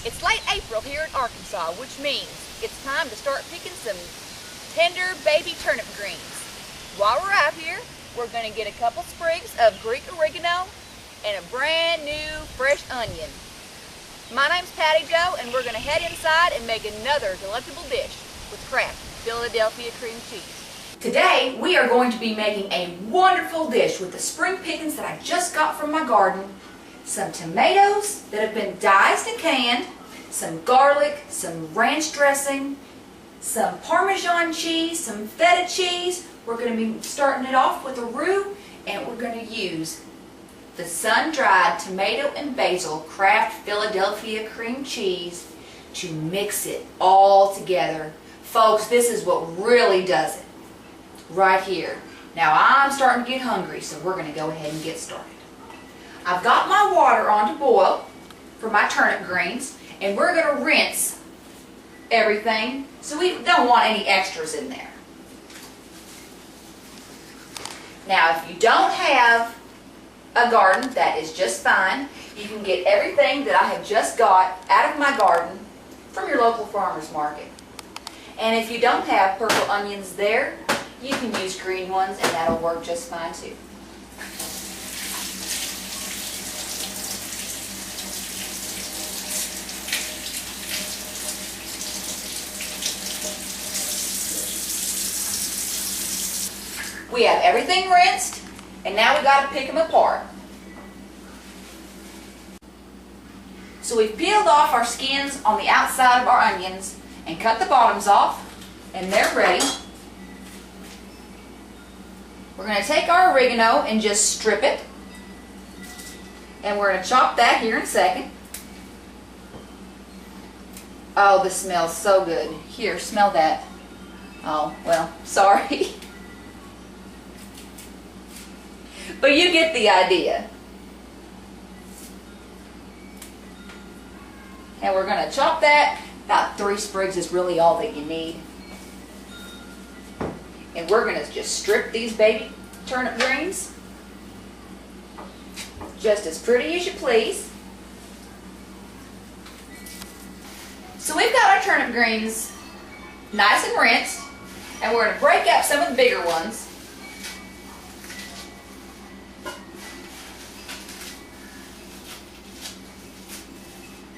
It's late April here in Arkansas, which means it's time to start picking some tender baby turnip greens. While we're out here, we're going to get a couple sprigs of Greek oregano and a brand new fresh onion. My name's Patty Jo, and we're going to head inside and make another delectable dish with Kraft Philadelphia cream cheese. Today, we are going to be making a wonderful dish with the spring pickings that I just got from my garden, some tomatoes that have been diced and canned, some garlic, some ranch dressing, some Parmesan cheese, some feta cheese. We're going to be starting it off with a roux, and we're going to use the sun-dried tomato and basil Kraft Philadelphia cream cheese to mix it all together. Folks, this is what really does it right here. Now I'm starting to get hungry, so we're going to go ahead and get started. I've got my water on to boil for my turnip greens, and we're going to rinse everything, so we don't want any extras in there. Now, if you don't have a garden, that is just fine. You can get everything that I have just got out of my garden from your local farmer's market. And if you don't have purple onions there, you can use green ones, and that'll work just fine too. We have everything rinsed, and now we got to pick them apart. So we've peeled off our skins on the outside of our onions and cut the bottoms off, and they're ready. We're going to take our oregano and just strip it, and we're going to chop that here in a second. Oh, this smells so good. Here, smell that. Oh, well, sorry. But you get the idea. And we're going to chop that. About 3 sprigs is really all that you need. And we're going to just strip these baby turnip greens. Just as pretty as you please. So we've got our turnip greens nice and rinsed. And we're going to break up some of the bigger ones.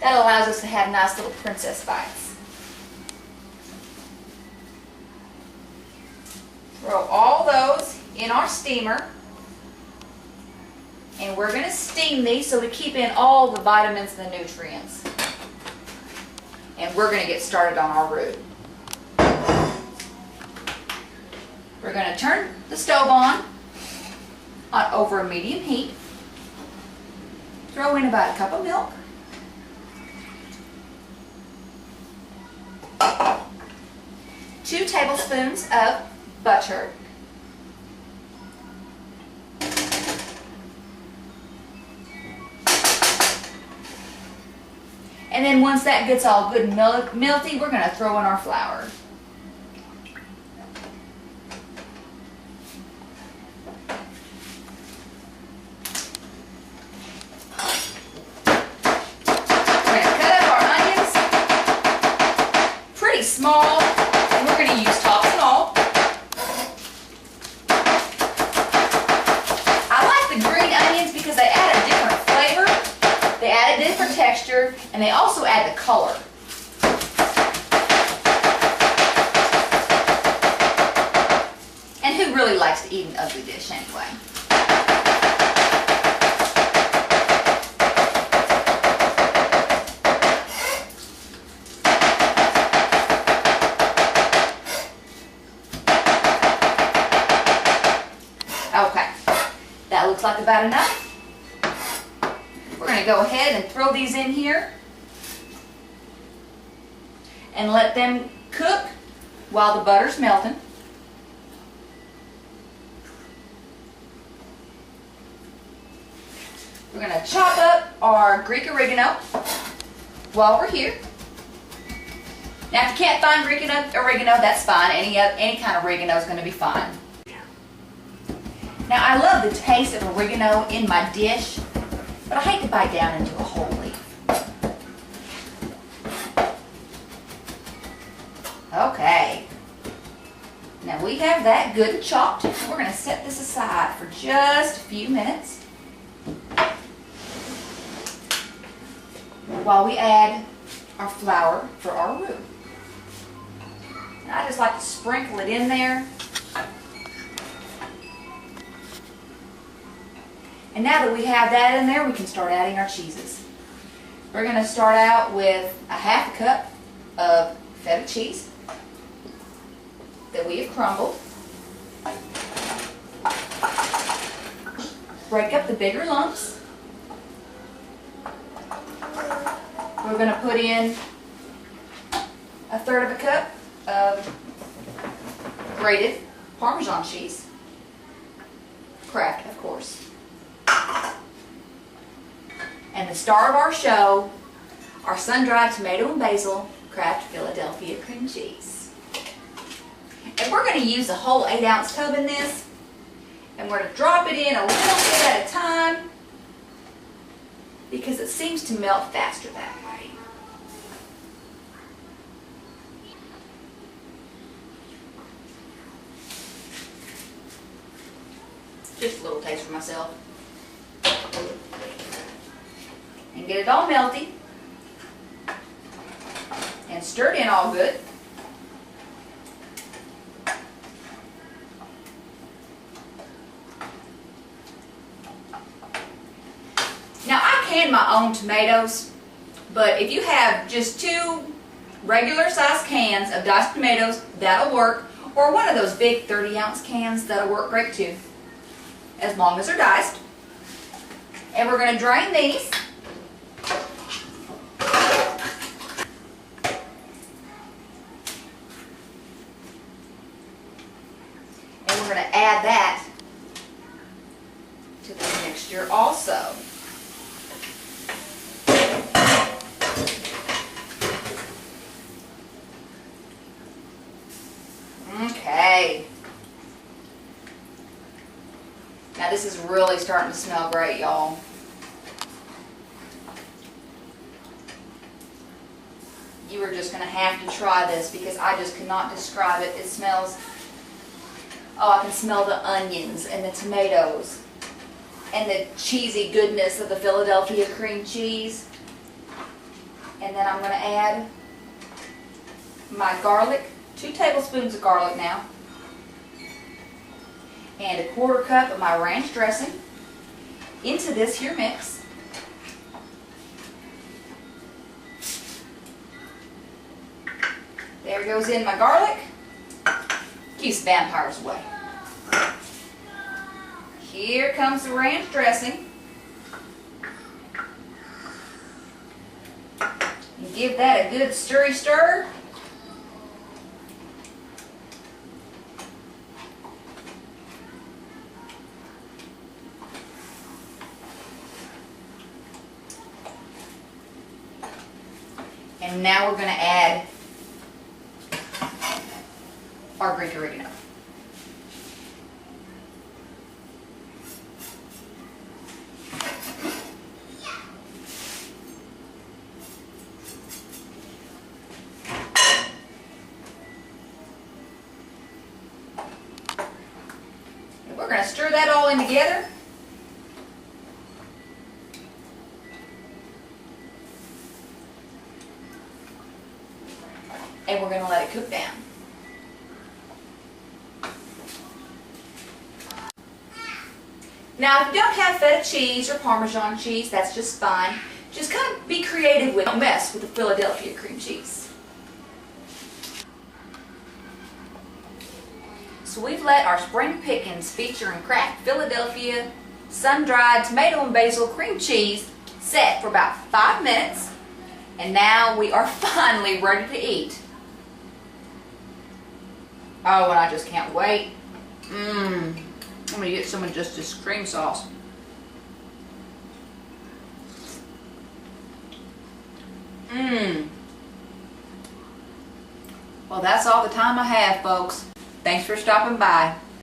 That allows us to have nice little princess bites. Throw all those in our steamer. And we're going to steam these so we keep in all the vitamins and the nutrients. And we're going to get started on our roux. We're going to turn the stove on over a medium heat. Throw in about a cup of milk. 2 tablespoons of butter. And then once that gets all good and melty, we're going to throw in our flour. Small, and we're going to use tops and all. I like the green onions because they add a different flavor, they add a different texture, and they also add the color. And who really likes to eat an ugly dish anyway? Okay, that looks like about enough. We're going to go ahead and throw these in here and let them cook while the butter's melting. We're going to chop up our Greek oregano while we're here. Now, if you can't find Greek oregano, that's fine. Any kind of oregano is going to be fine. Now, I love the taste of oregano in my dish, but I hate to bite down into a whole leaf. we have that good and chopped. We're going to set this aside for just a few minutes while we add our flour for our roux. Now, I just like to sprinkle it in there. And now that we have that in there, we can start adding our cheeses. We're going to start out with a half a cup of feta cheese that we have crumbled. Break up the bigger lumps. We're going to put in a third of a cup of grated Parmesan cheese. Kraft, of course. And the star of our show, our sun-dried tomato and basil Kraft Philadelphia cream cheese. And we're going to use a whole 8-ounce tub in this. And we're going to drop it in a little bit at a time because it seems to melt faster that way. Just a little taste for myself. And get it all melty. And stir it in all good. Now I can my own tomatoes, but if you have just 2 regular size cans of diced tomatoes, that'll work. Or one of those big 30-ounce cans, that'll work great too, as long as they're diced. And we're going to drain these. And we're going to add that to the mixture also. Okay. Now this is really starting to smell great, y'all. You are just going to have to try this because I just cannot describe it. It smells, oh, I can smell the onions and the tomatoes and the cheesy goodness of the Philadelphia cream cheese. And then I'm going to add my garlic, 2 tablespoons of garlic now, and a 1/4 cup of my ranch dressing into this here mix. There goes in my garlic. Keeps vampires away. Here comes the ranch dressing. And give that a good stirry stir. And now we're going to add our Greek oregano. And we're going to stir that all in together. And we're going to let it cook down. Now, if you don't have feta cheese or Parmesan cheese, that's just fine. Just kind of be creative with it. Don't mess with the Philadelphia cream cheese. So we've let our spring pickings featuring Kraft Philadelphia sun-dried tomato and basil cream cheese set for about 5 minutes. And now we are finally ready to eat. Oh, and I just can't wait. I'm going to get some of just this cream sauce. Well, that's all the time I have, folks. Thanks for stopping by.